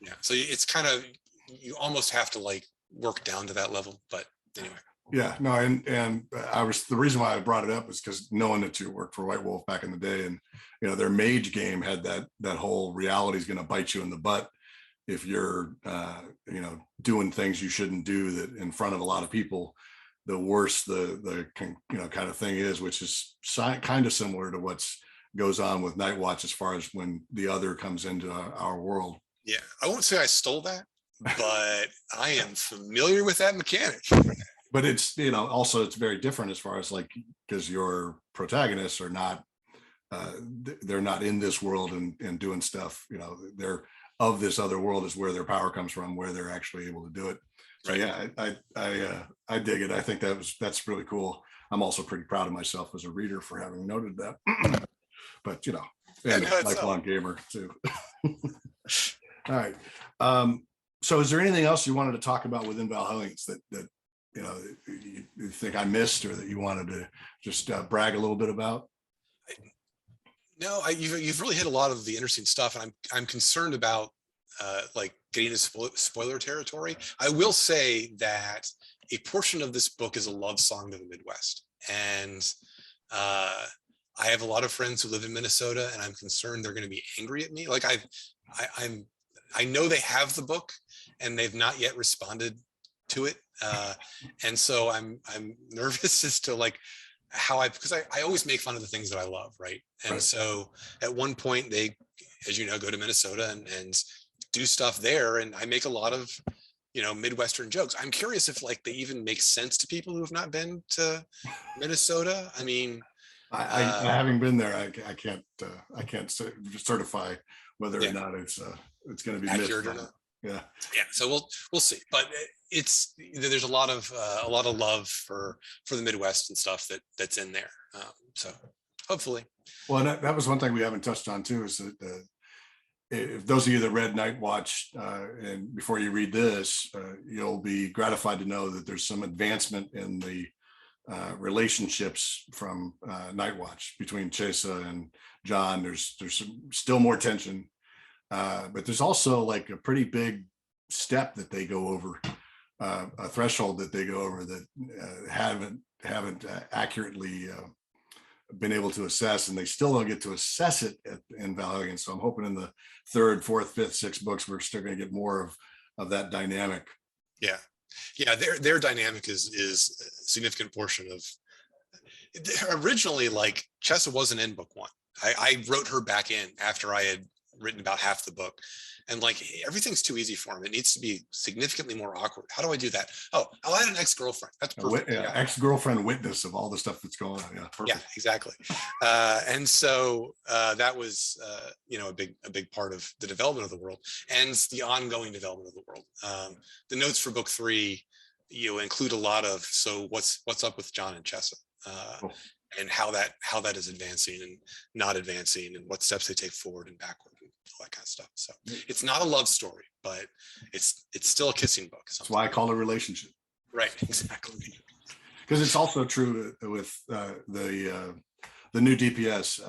Yeah. So it's kind of, you almost have to like work down to that level. But anyway. Yeah, no, and the reason why I brought it up is because knowing that you worked for White Wolf back in the day, and their mage game had that whole reality is going to bite you in the butt if you're doing things you shouldn't do that in front of a lot of people. The worse the kind of thing is, which is kind of similar to what's goes on with Night Watch as far as when the other comes into our world. Yeah, I won't say I stole that, but I am familiar with that mechanic. But it's, also it's very different as far as like, because your protagonists are not, they're not in this world and doing stuff, they're of this other world is where their power comes from, where they're actually able to do it. So yeah, I dig it. I think that's really cool. I'm also pretty proud of myself as a reader for having noted that, but and a lifelong gamer too. All right. So is there anything else you wanted to talk about within Valhellions that you think I missed, or that you wanted to just brag a little bit about? No, you've really hit a lot of the interesting stuff, and I'm concerned about like getting into spoiler territory. I will say that a portion of this book is a love song to the Midwest, and I have a lot of friends who live in Minnesota, and I'm concerned they're going to be angry at me. Like I know they have the book, and they've not yet responded to it. And so I'm nervous as to like how because I always make fun of the things that I love. Right. And so at one point they, as you know, go to Minnesota and do stuff there. And I make a lot of, Midwestern jokes. I'm curious if like they even make sense to people who have not been to Minnesota. I mean, I having been there, I can't certify whether or not it's going to be accurate or not. Yeah. So we'll see, but there's a lot of love for the Midwest and stuff that's in there. So hopefully. Well, and that was one thing we haven't touched on too, is that if those of you that read Night Watch, and before you read this, you'll be gratified to know that there's some advancement in the relationships from Night Watch between Chesa and John. There's still more tension. But there's also like a pretty big step that they go over, a threshold that they go over that haven't accurately been able to assess, and they still don't get to assess it in Valhellions. So I'm hoping in the 3rd, 4th, 5th, 6th books, we're still going to get more of that dynamic. Yeah. Their dynamic is a significant portion of. Originally, like, Chessa wasn't in book 1. I wrote her back in after I had written about half the book, and like, everything's too easy for him. It needs to be significantly more awkward. How do I do that? Oh, I'll add an ex-girlfriend. That's perfect. Ex-girlfriend witness of all the stuff that's going on. Yeah, perfect. Yeah, exactly. And so that was a big part of the development of the world and the ongoing development of the world. The notes for book 3 include a lot of what's up with John and Chessa. And how that is advancing and not advancing, and what steps they take forward and backward, and all that kind of stuff. So it's not a love story, but it's still a kissing book. That's why I call it a relationship. Right, exactly. Because it's also true with the new DPS.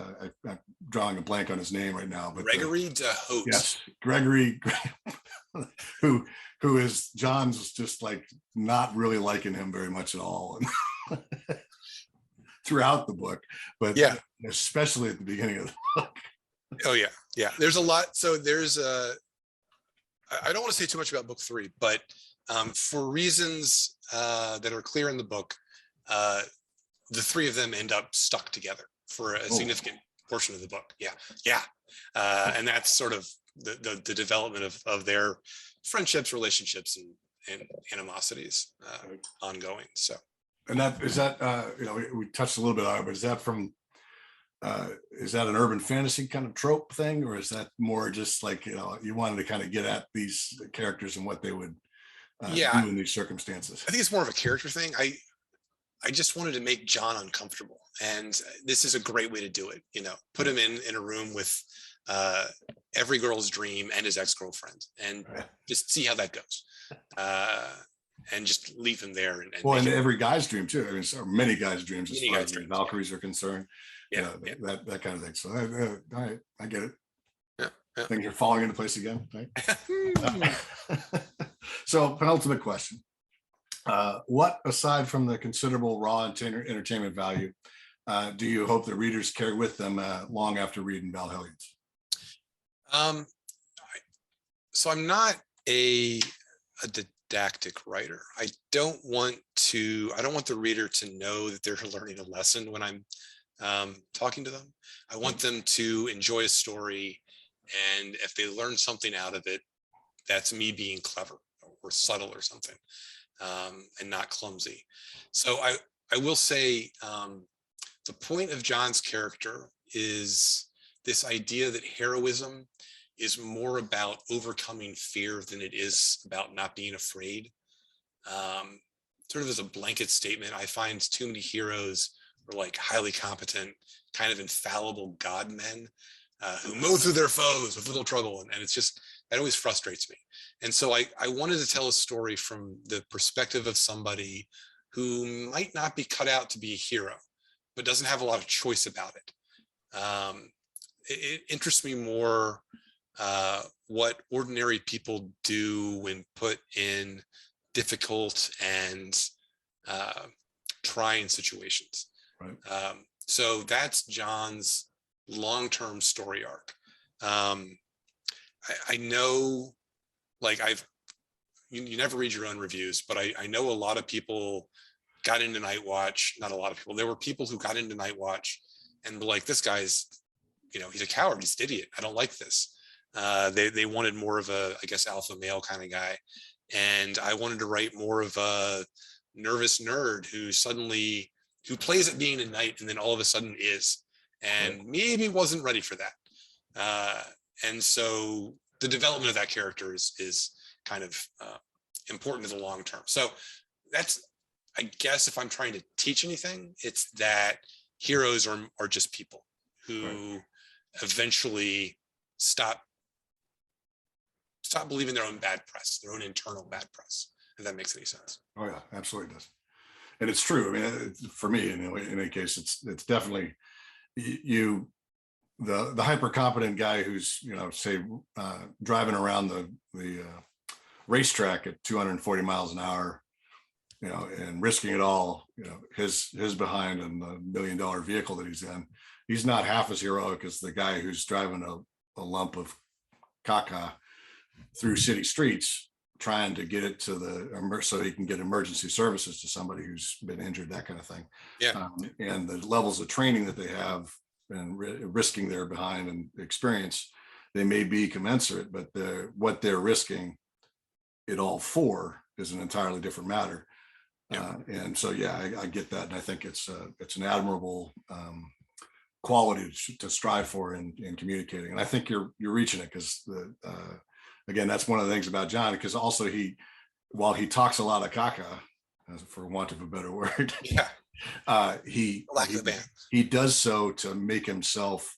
I'm drawing a blank on his name right now, but Gregory DeHote. Yes, Gregory, who is John's just like not really liking him very much at all. Throughout the book, but especially at the beginning of the book. Oh yeah. There's a lot. So there's I don't want to say too much about book 3, but for reasons that are clear in the book, the 3 of them end up stuck together for a significant portion of the book. Yeah. And that's sort of the development of their friendships, relationships, and animosities ongoing. So. And we touched a little bit on it, but is that an urban fantasy kind of trope thing, or is that more just like, you wanted to kind of get at these characters and what they would do in these circumstances? I think it's more of a character thing. I just wanted to make John uncomfortable, and this is a great way to do it. Put him in a room with every girl's dream and his ex-girlfriend, and just see how that goes. And just leave him there. And every guy's dream too. I mean, so many guys' dreams as far as the Valkyries are concerned. That kind of thing. So, all right, I get it. Yeah. Things are falling into place again. Right? So, penultimate question: what, aside from the considerable raw entertainment value, do you hope that readers carry with them long after reading Valhellions? So I'm not a didactic writer. I don't want the reader to know that they're learning a lesson when I'm talking to them. I want them to enjoy a story, and if they learn something out of it, that's me being clever or subtle or something, and not clumsy. So I will say the point of John's character is this idea that heroism is more about overcoming fear than it is about not being afraid. Sort of as a blanket statement, I find too many heroes are like highly competent, kind of infallible god men who mow through their foes with little trouble. And it's just, that always frustrates me. And so I wanted to tell a story from the perspective of somebody who might not be cut out to be a hero, but doesn't have a lot of choice about it. It interests me more what ordinary people do when put in difficult and trying situations. Right. So that's John's long-term story arc. I know, like, you never read your own reviews, but I know a lot of people got into Night Watch. Not a lot of people. There were people who got into Night Watch and were like, this guy's, he's a coward. He's an idiot. I don't like this. They wanted more of a, I guess, alpha male kind of guy. And I wanted to write more of a nervous nerd who plays at being a knight and then all of a sudden is, and maybe wasn't ready for that. And so the development of that character is kind of important to the long term. So that's, I guess, if I'm trying to teach anything, it's that heroes are just people who eventually stop believing their own bad press, their own internal bad press, if that makes any sense. Oh yeah, absolutely does. And it's true. I mean, for me, in any case, it's definitely the hyper competent guy who's, say, driving around the racetrack at 240 miles an hour, and risking it all, his behind in the $1 million vehicle that he's in. He's not half as heroic as the guy who's driving a lump of caca through city streets, trying to get it to so he can get emergency services to somebody who's been injured, that kind of thing. Yeah. And the levels of training that they have and risking their behind and experience, they may be commensurate, but what they're risking it all for is an entirely different matter. Yeah. And so, I get that. And I think it's an admirable quality to strive for in communicating. And I think you're reaching it, because again, that's one of the things about John, because also while he talks a lot of caca, for want of a better word, he does so to make himself,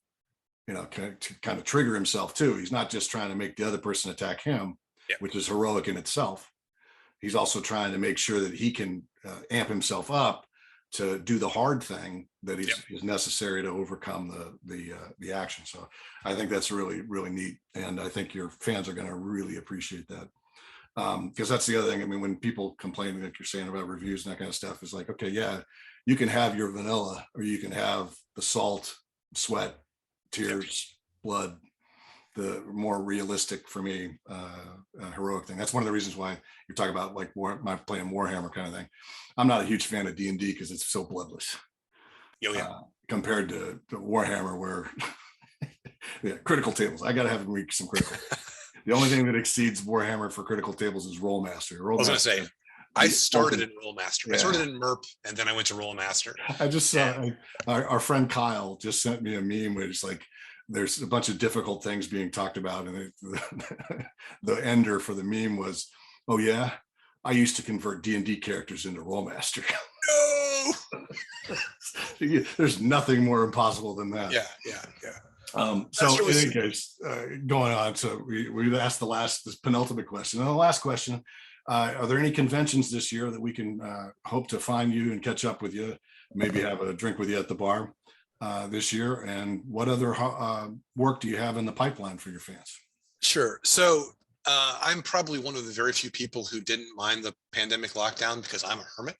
to kind of trigger himself too. He's not just trying to make the other person attack him, which is heroic in itself. He's also trying to make sure that he can amp himself up to do the hard thing that is necessary to overcome the action. So I think that's really, really neat. And I think your fans are going to really appreciate that. Because that's the other thing. I mean, when people complain, like you're saying, about reviews and that kind of stuff, is like, okay, you can have your vanilla, or you can have the salt, sweat, tears, blood, the more realistic, for me, heroic thing. That's one of the reasons why you're talking about like my playing Warhammer kind of thing. I'm not a huge fan of D&D because it's so bloodless. Compared to Warhammer, where critical tables. I got to have some critical. The only thing that exceeds Warhammer for critical tables is Rollmaster. I was going to say, I started in Rollmaster. I started in MERP, and then I went to Rollmaster. I just saw our friend Kyle just sent me a meme where it's like, there's a bunch of difficult things being talked about, and the ender for the meme was, "Oh yeah, I used to convert D&D characters into Rollmaster." No, there's nothing more impossible than that. So in any case, going on, so we asked this penultimate question, and the last question: are there any conventions this year that we can hope to find you and catch up with you, maybe have a drink with you at the bar this year? And what other work do you have in the pipeline for your fans? Sure. So I'm probably one of the very few people who didn't mind the pandemic lockdown, because I'm a hermit.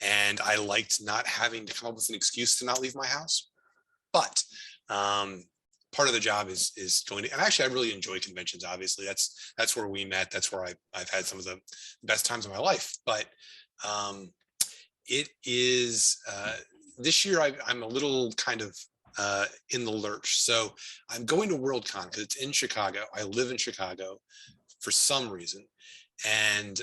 And I liked not having to come up with an excuse to not leave my house. But part of the job is going to, and actually I really enjoy conventions. Obviously, that's where we met. That's where I've had some of the best times of my life. But it is this year I'm a little kind of in the lurch. So I'm going to Worldcon because it's in Chicago. I live in Chicago for some reason, and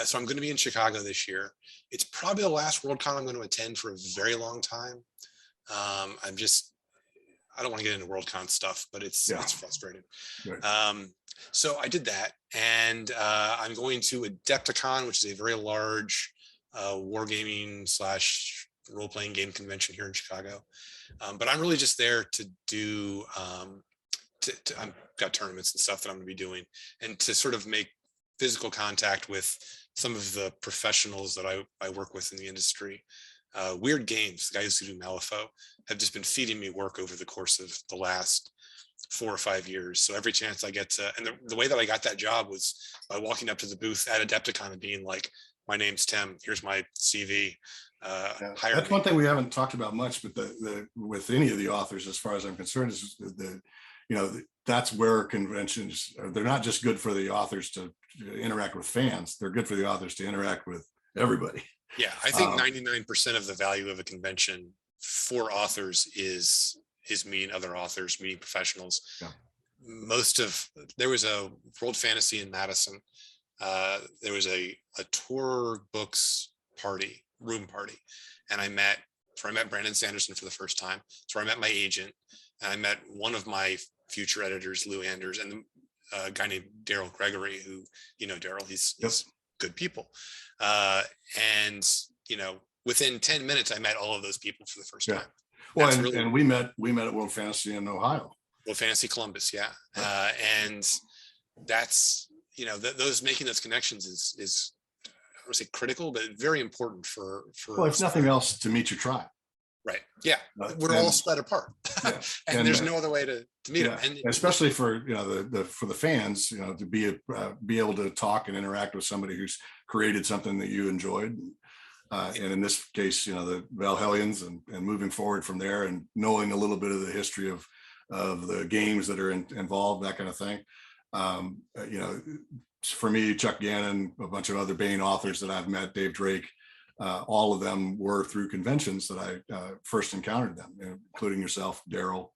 so I'm going to be in Chicago this year. It's probably the last Worldcon I'm going to attend for a very long time. I don't want to get into Worldcon stuff, but it's frustrating. Right. So I did that, and I'm going to Adepticon, which is a very large wargaming / role-playing game convention here in Chicago. But I'm really just there to do, I've got tournaments and stuff that I'm going to be doing, and to sort of make physical contact with some of the professionals that I work with in the industry. Weird Games, the guys who do Malifaux, have just been feeding me work over the course of the last 4 or 5 years. So every chance I get to, and the way that I got that job was by walking up to the booth at Adepticon and being like, "My name's Tim, here's my CV. That's one thing we haven't talked about much, but with any of the authors, as far as I'm concerned, is that's where conventions, they're not just good for the authors to interact with fans, they're good for the authors to interact with everybody. Yeah, I think 99% of the value of a convention for authors is meeting other authors, meeting professionals. Yeah. There was a World Fantasy in Madison. There was a tour books room party, and I met Brandon Sanderson for the first time. So I met my agent, and I met one of my future editors, Lou Anders, and a guy named Daryl Gregory, who, Daryl, he's good people. And within 10 minutes, I met all of those people for the first time. Well, and we met at World Fantasy in Ohio. World Fantasy Columbus, yeah. And that's, those making those connections is I don't want to say critical, but very important for Well, if nothing else, to meet your tribe. Right. Yeah. We're and- all spread apart. Yeah. And there's no other way to meet them. And especially for for the fans, to be able to talk and interact with somebody who's created something that you enjoyed, and in this case, the Valhellions, and moving forward from there, and knowing a little bit of the history of the games that are involved, that kind of thing. For me, Chuck Gannon, a bunch of other Baen authors that I've met, Dave Drake, all of them were through conventions that I first encountered them, including yourself, Daryl,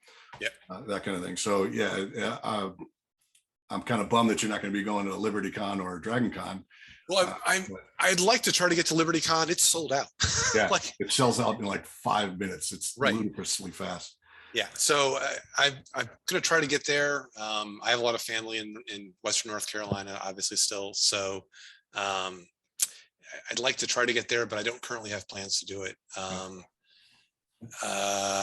that kind of thing. So I'm kind of bummed that you're not going to be going to a Liberty Con or a Dragon Con. Well, I'd like to try to get to Liberty Con. It's sold out. Yeah, it sells out in like 5 minutes. It's ludicrously fast. Yeah, so I'm going to try to get there. I have a lot of family in Western North Carolina, obviously still. So I'd like to try to get there, but I don't currently have plans to do it.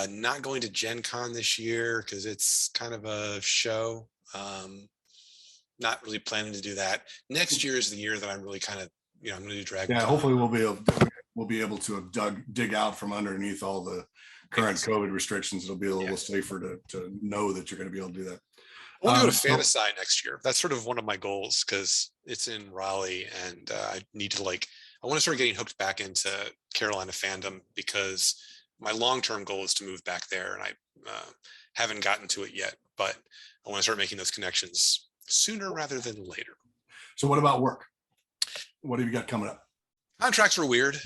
Not going to Gen Con this year because it's kind of a show. Not really planning to do that. Next year is the year that I'm really kind of, I'm going to do Dragon Con. Hopefully we'll be able to dig out from underneath all the current COVID restrictions. It'll be a little safer to know that you're going to be able to do that. I want to go to Fantasy next year. That's sort of one of my goals because it's in Raleigh, and I need to I want to start getting hooked back into Carolina fandom because my long-term goal is to move back there, and I haven't gotten to it yet. But I want to start making those connections sooner rather than later. So, what about work? What have you got coming up? Contracts are weird.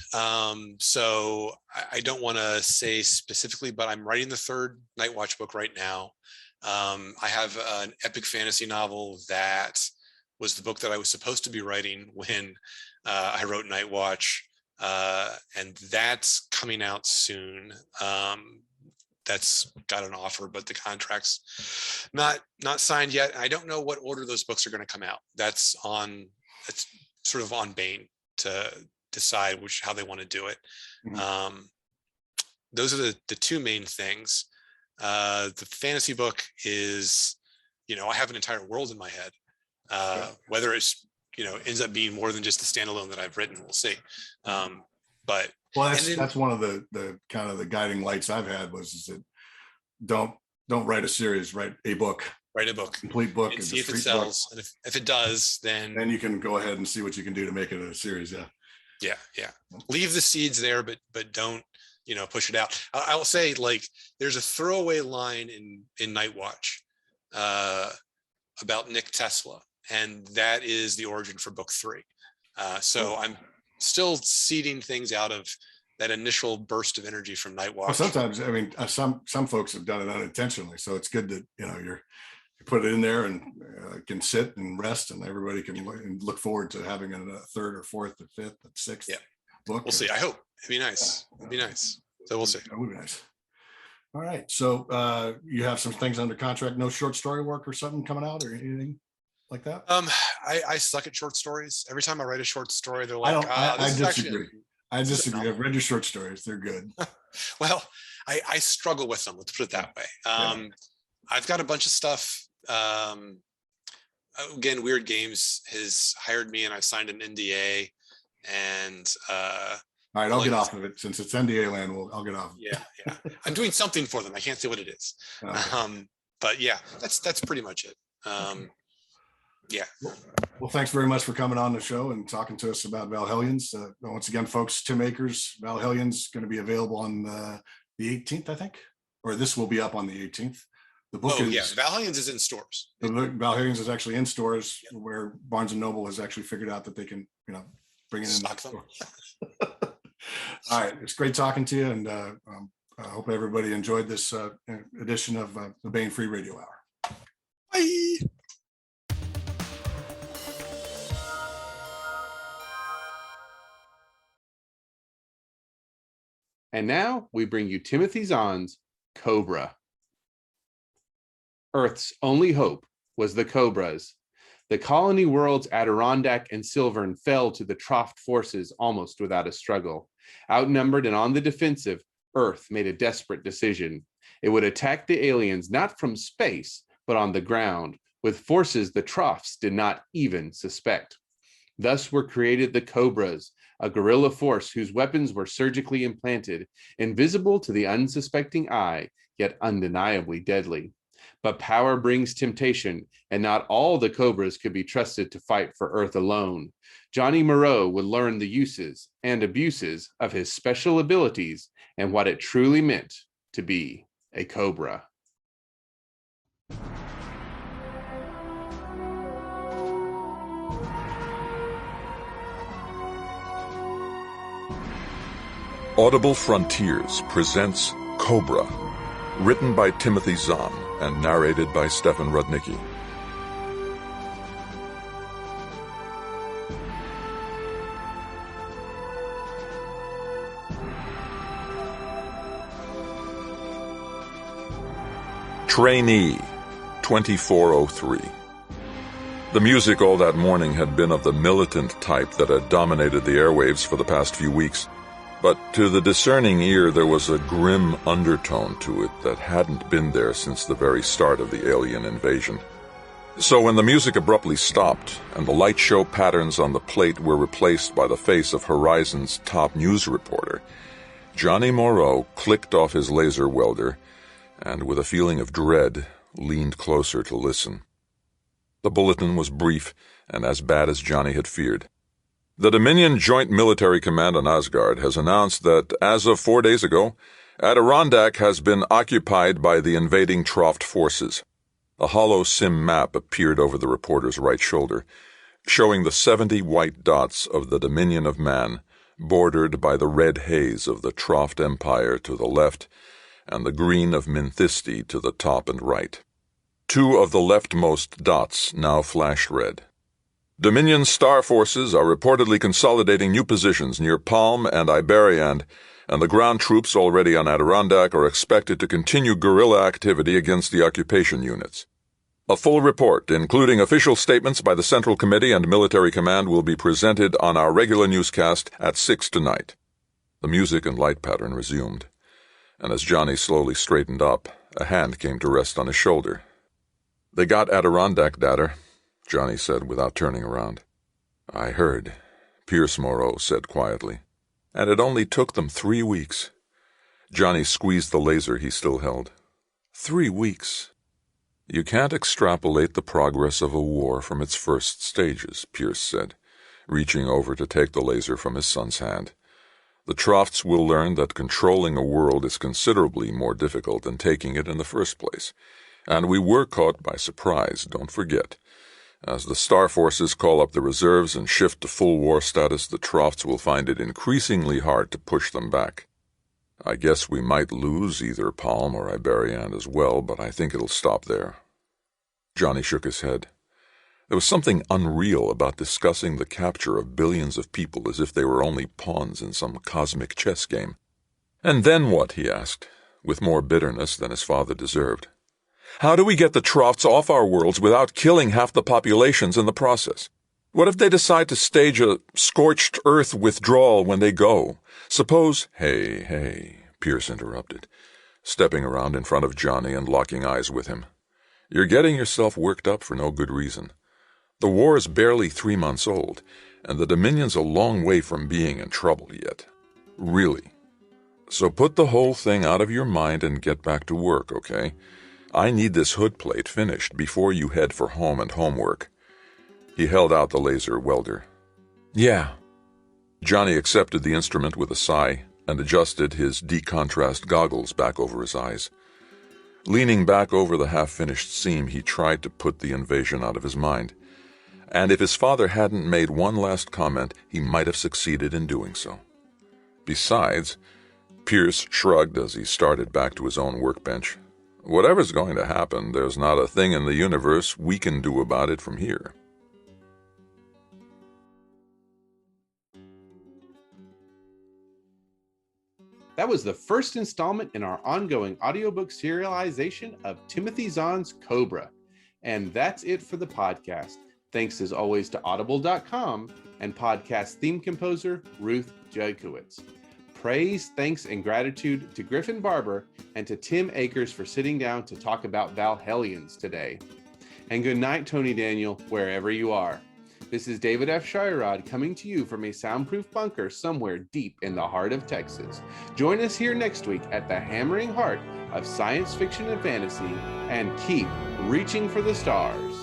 So I don't want to say specifically, but I'm writing the third Night Watch book right now. I have an epic fantasy novel that was the book that I was supposed to be writing when I wrote Night Watch. And that's coming out soon. That's got an offer, but the contract's not signed yet. I don't know what order those books are going to come out. That's sort of on Baen to decide how they want to do it. Mm-hmm. Those are the two main things. The fantasy book is, I have an entire world in my head. Whether it's, ends up being more than just the standalone that I've written, we'll see. But that's one of the kind of the guiding lights I've had is that don't write a series, write a book. Write a book, complete book, and see if it sells. And if it does, then you can go ahead and see what you can do to make it a series. Yeah. Leave the seeds there, but don't, push it out. I will say, there's a throwaway line in Night Watch about Nick Tesla, and that is the origin for book 3. So I'm still seeding things out of that initial burst of energy from Night Watch. Well, sometimes, some folks have done it unintentionally, so it's good that you put it in there and can sit and rest, and everybody can look forward to having a third or fourth or fifth or sixth book. We'll see. I hope. It'd be nice. It'd be nice. So we'll see. That would be nice. All right. So you have some things under contract, no short story work or something coming out or anything like that? I suck at short stories. Every time I write a short story, they're like, I disagree. I disagree. I've read your short stories. They're good. Well, I struggle with them. Let's put it that way. I've got a bunch of stuff. Again, Weird Games has hired me, and I've signed an NDA. And all right, I'll get off of it since it's NDA land. I'll get off. Yeah. I'm doing something for them. I can't say what it is. Okay. But yeah, that's pretty much it. Yeah. Well, thanks very much for coming on the show and talking to us about Valhellions. Once again, folks, Tim Akers, Valhellions, going to be available on the 18th, I think, or this will be up on the 18th. The book Valhellions is in stores. The Valhellions is actually in stores where Barnes and Noble has actually figured out that they can, bring it in. Stock them. All right, it's great talking to you, and I hope everybody enjoyed this edition of the Baen Free Radio Hour. Bye. And now we bring you Timothy Zahn's Cobra. Earth's only hope was the Cobras. The colony worlds Adirondack and Silvern fell to the Troft forces almost without a struggle. Outnumbered and on the defensive, Earth made a desperate decision. It would attack the aliens not from space, but on the ground, with forces the Trofts did not even suspect. Thus were created the Cobras, a guerrilla force whose weapons were surgically implanted, invisible to the unsuspecting eye, yet undeniably deadly. But power brings temptation, and not all the Cobras could be trusted to fight for Earth alone. Johnny Moreau would learn the uses and abuses of his special abilities and what it truly meant to be a Cobra. Audible Frontiers presents Cobra, written by Timothy Zahn and narrated by Stefan Rudnicki. Trainee, 2403. The music all that morning had been of the militant type that had dominated the airwaves for the past few weeks. But to the discerning ear, there was a grim undertone to it that hadn't been there since the very start of the alien invasion. So when the music abruptly stopped and the light show patterns on the plate were replaced by the face of Horizon's top news reporter, Johnny Moreau clicked off his laser welder and, with a feeling of dread, leaned closer to listen. The bulletin was brief and as bad as Johnny had feared. The Dominion Joint Military Command on Asgard has announced that, as of 4 days ago, Adirondack has been occupied by the invading Troft forces. A hollow sim map appeared over the reporter's right shoulder, showing the 70 white dots of the Dominion of Man, bordered by the red haze of the Troft Empire to the left and the green of Minthisti to the top and right. 2 of the leftmost dots now flashed red. Dominion star forces are reportedly consolidating new positions near Palm and Iberiand, and the ground troops already on Adirondack are expected to continue guerrilla activity against the occupation units. A full report, including official statements by the Central Committee and Military Command, will be presented on our regular newscast at 6 tonight. The music and light pattern resumed, and as Johnny slowly straightened up, a hand came to rest on his shoulder. "They got Adirondack data," Johnny said without turning around. "I heard," Pierce Moreau said quietly. "And it only took them 3 weeks." Johnny squeezed the laser he still held. 3 weeks. "You can't extrapolate the progress of a war from its first stages," Pierce said, reaching over to take the laser from his son's hand. "The Trofts will learn that controlling a world is considerably more difficult than taking it in the first place. And we were caught by surprise, don't forget. As the star forces call up the reserves and shift to full war status, the Trofts will find it increasingly hard to push them back. I guess we might lose either Palm or Iberiand as well, but I think it'll stop there." Johnny shook his head. There was something unreal about discussing the capture of billions of people as if they were only pawns in some cosmic chess game. "And then what?" he asked, with more bitterness than his father deserved. "How do we get the Trofts off our worlds without killing half the populations in the process? What if they decide to stage a scorched earth withdrawal when they go? Suppose—" Hey, Pierce interrupted, stepping around in front of Johnny and locking eyes with him. "You're getting yourself worked up for no good reason. The war is barely 3 months old, and the Dominion's a long way from being in trouble yet. Really. So put the whole thing out of your mind and get back to work, okay? I need this hood plate finished before you head for home and homework." He held out the laser welder. "Yeah." Johnny accepted the instrument with a sigh and adjusted his decontrast goggles back over his eyes. Leaning back over the half-finished seam, he tried to put the invasion out of his mind. And if his father hadn't made one last comment, he might have succeeded in doing so. Besides, Pierce shrugged as he started back to his own workbench. Whatever's going to happen, there's not a thing in the universe we can do about it from here. That was the first installment in our ongoing audiobook serialization of Timothy Zahn's Cobra. And that's it for the podcast. Thanks as always to Audible.com and podcast theme composer Ruth Judkowitz. Praise, thanks, and gratitude to Griffin Barber and to Tim Akers for sitting down to talk about Valhellions today. And good night, Tony Daniel, wherever you are. This is David F. Shirod coming to you from a soundproof bunker somewhere deep in the heart of Texas. Join us here next week at the hammering heart of science fiction and fantasy, and keep reaching for the stars.